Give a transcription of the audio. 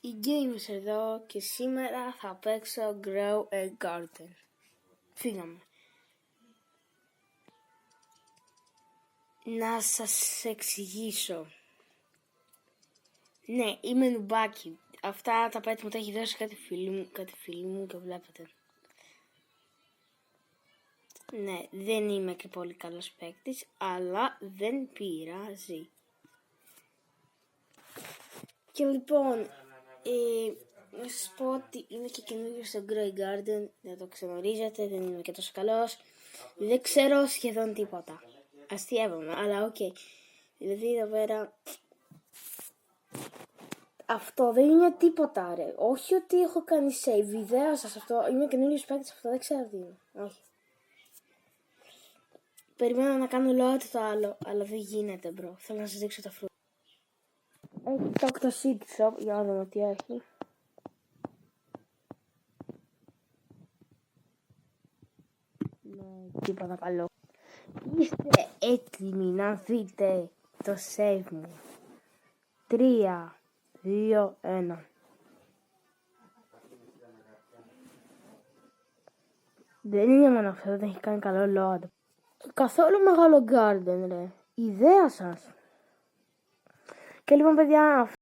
Η Games εδώ και σήμερα θα παίξω Grow a Garden. Φύγαμε. Να σας εξηγήσω. Ναι, είμαι νουμπάκι. Αυτά τα πέτια μου τα έχει δώσει κάτι φίλοι μου και βλέπετε. Ναι, δεν είμαι και πολύ καλός παίκτης, αλλά δεν πειράζει. Και λοιπόν, να σας πω ότι είμαι και καινούργιος στο Grow Garden, δεν το ξενορίζετε, δεν είμαι και τόσο καλός, δεν ξέρω σχεδόν τίποτα. Αστειεύομαι, αλλά οκ. Δηλαδή εδώ πέρα, αυτό δεν είναι τίποτα ρε, όχι ότι έχω κάνει save, ιδέα σας αυτό, είμαι καινούργιος παίκτης, αυτό δεν ξέρω τι είναι, όχι. Περιμένω να κάνω load το άλλο, αλλά δεν γίνεται μπρο, θέλω να σας δείξω τα φρούτα. Έχει το seed shop, για να δούμε τι έχει. Ναι, τίποτα καλό. Είστε έτοιμοι να δείτε το save μου? 3, 2, 1. Δεν είναι μόνο αυτό, δεν έχει κάνει καλό load. Καθόλου μεγάλο garden ρε, ιδέα σας. Και λοιπόν παιδιά,